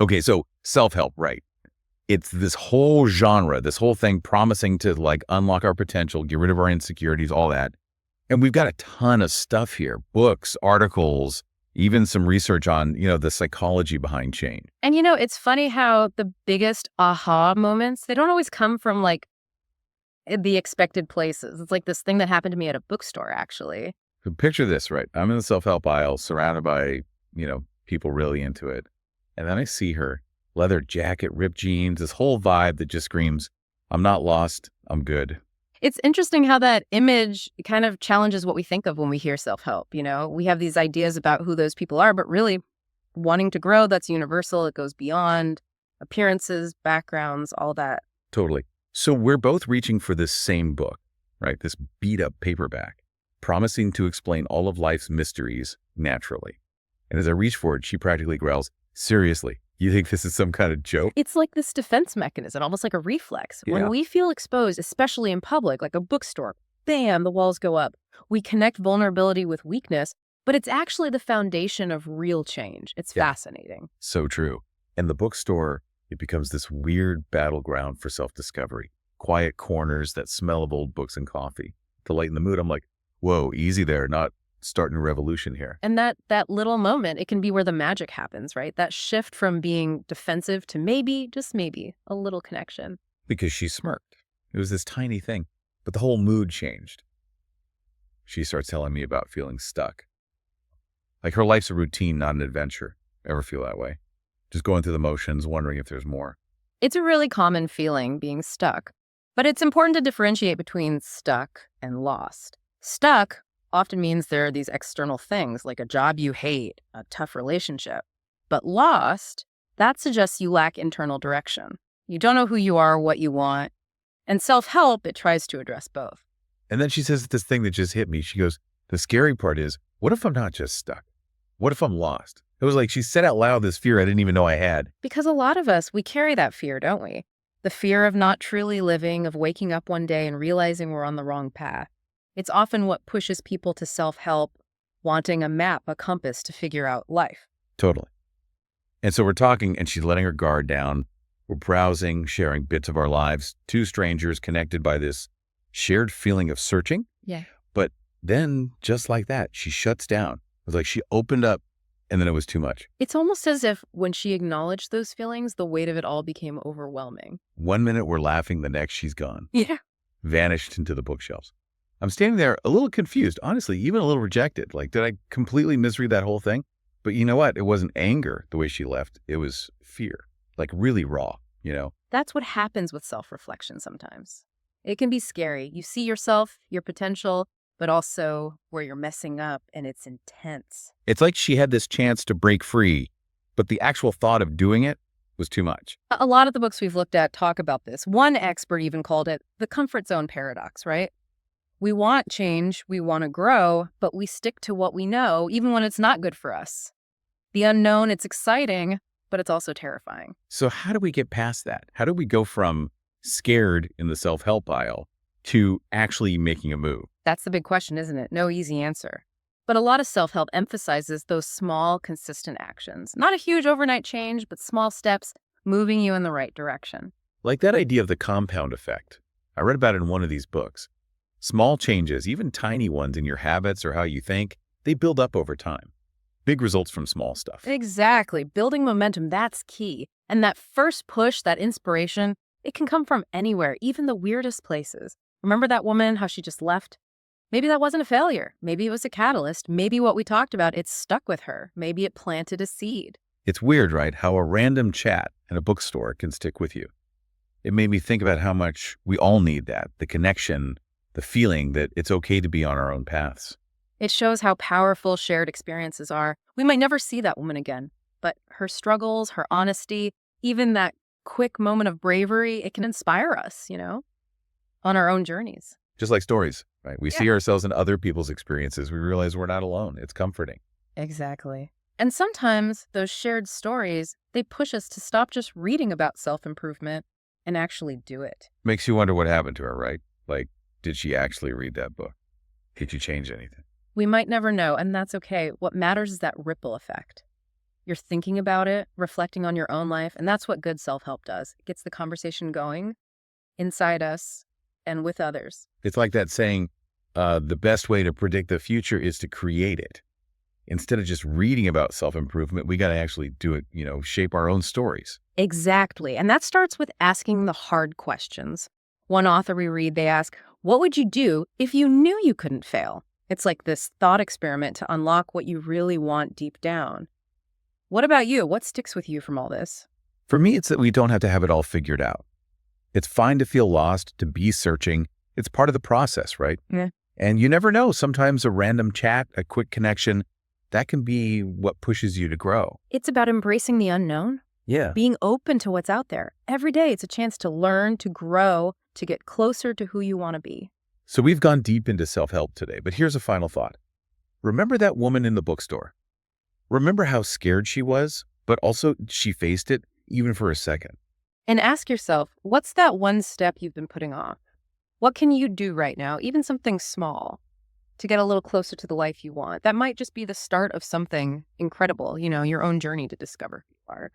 Okay, so self-help, right? It's this whole genre, this whole thing promising to like unlock our potential, get rid of our insecurities, all that. And we've got a ton of stuff here, books, articles, even some research on, the psychology behind change. And it's funny how the biggest aha moments, they don't always come from like the expected places. It's like this thing that happened to me at a bookstore, actually. So picture this, right? I'm in the self-help aisle surrounded by, people really into it. And then I see her, leather jacket, ripped jeans, this whole vibe that just screams, I'm not lost, I'm good. It's interesting how that image kind of challenges what we think of when we hear self-help. We have these ideas about who those people are, but really wanting to grow, that's universal. It goes beyond appearances, backgrounds, all that. Totally. So we're both reaching for this same book, right? This beat up paperback, promising to explain all of life's mysteries naturally. And as I reach for it, she practically growls, seriously, you think this is some kind of joke? It's like this defense mechanism, almost like a reflex. Yeah. When we feel exposed, especially in public, like a bookstore, bam, the walls go up. We connect vulnerability with weakness, but it's actually the foundation of real change. It's fascinating. So true. And the bookstore, it becomes this weird battleground for self-discovery. Quiet corners that smell of old books and coffee. To lighten the mood, I'm like, whoa, easy there, not starting a revolution here. And that little moment, it can be where the magic happens, right? That shift from being defensive to maybe, just maybe, a little connection. Because she smirked. It was this tiny thing, but the whole mood changed. She starts telling me about feeling stuck. Like her life's a routine, not an adventure. Ever feel that way? Just going through the motions, wondering if there's more. It's a really common feeling, being stuck. But it's important to differentiate between stuck and lost. Stuck often means there are these external things, like a job you hate, a tough relationship. But lost, that suggests you lack internal direction. You don't know who you are, what you want. And self-help, it tries to address both. And then she says this thing that just hit me. She goes, the scary part is, what if I'm not just stuck? What if I'm lost? It was like she said out loud this fear I didn't even know I had. Because a lot of us, we carry that fear, don't we? The fear of not truly living, of waking up one day and realizing we're on the wrong path. It's often what pushes people to self-help, wanting a map, a compass to figure out life. Totally. And so we're talking, and she's letting her guard down. We're browsing, sharing bits of our lives, two strangers connected by this shared feeling of searching. Yeah. But then, just like that, she shuts down. It was like she opened up, and then it was too much. It's almost as if when she acknowledged those feelings, the weight of it all became overwhelming. 1 minute we're laughing, the next she's gone. Yeah. Vanished into the bookshelves. I'm standing there a little confused, honestly, even a little rejected. Like, did I completely misread that whole thing? But you know what? It wasn't anger the way she left. It was fear, like really raw, That's what happens with self-reflection sometimes. It can be scary. You see yourself, your potential, but also where you're messing up, and it's intense. It's like she had this chance to break free, but the actual thought of doing it was too much. A lot of the books we've looked at talk about this. One expert even called it the comfort zone paradox, right? We want change, we want to grow, but we stick to what we know, even when it's not good for us. The unknown, it's exciting, but it's also terrifying. So how do we get past that? How do we go from scared in the self-help aisle to actually making a move? That's the big question, isn't it? No easy answer. But a lot of self-help emphasizes those small, consistent actions. Not a huge overnight change, but small steps moving you in the right direction. Like that idea of the compound effect. I read about it in one of these books. Small changes, even tiny ones in your habits or how you think, they build up over time. Big results from small stuff. Exactly. Building momentum, that's key. And that first push, that inspiration, it can come from anywhere, even the weirdest places. Remember that woman, how she just left? Maybe that wasn't a failure. Maybe it was a catalyst. Maybe what we talked about, it stuck with her. Maybe it planted a seed. It's weird, right? How a random chat in a bookstore can stick with you. It made me think about how much we all need that, the connection, the feeling that it's okay to be on our own paths. It shows how powerful shared experiences are. We might never see that woman again, but her struggles, her honesty, even that quick moment of bravery, it can inspire us, on our own journeys. Just like stories, right? We see ourselves in other people's experiences. We realize we're not alone. It's comforting. Exactly. And sometimes those shared stories, they push us to stop just reading about self-improvement and actually do it. Makes you wonder what happened to her, right? Like, did she actually read that book? Did you change anything? We might never know, and that's okay. What matters is that ripple effect. You're thinking about it, reflecting on your own life, and that's what good self-help does. It gets the conversation going inside us and with others. It's like that saying, the best way to predict the future is to create it. Instead of just reading about self-improvement, we got to actually do it, shape our own stories. Exactly. And that starts with asking the hard questions. One author we read, they ask, what would you do if you knew you couldn't fail? It's like this thought experiment to unlock what you really want deep down. What about you? What sticks with you from all this? For me, it's that we don't have to have it all figured out. It's fine to feel lost, to be searching. It's part of the process, right? Yeah. And you never know. Sometimes a random chat, a quick connection, that can be what pushes you to grow. It's about embracing the unknown. Yeah. Being open to what's out there. Every day, it's a chance to learn, to grow, to get closer to who you want to be. So we've gone deep into self-help today, but here's a final thought. Remember that woman in the bookstore? Remember how scared she was, but also she faced it, even for a second. And ask yourself, what's that one step you've been putting off? What can you do right now, even something small, to get a little closer to the life you want? That might just be the start of something incredible, your own journey to discover who you are.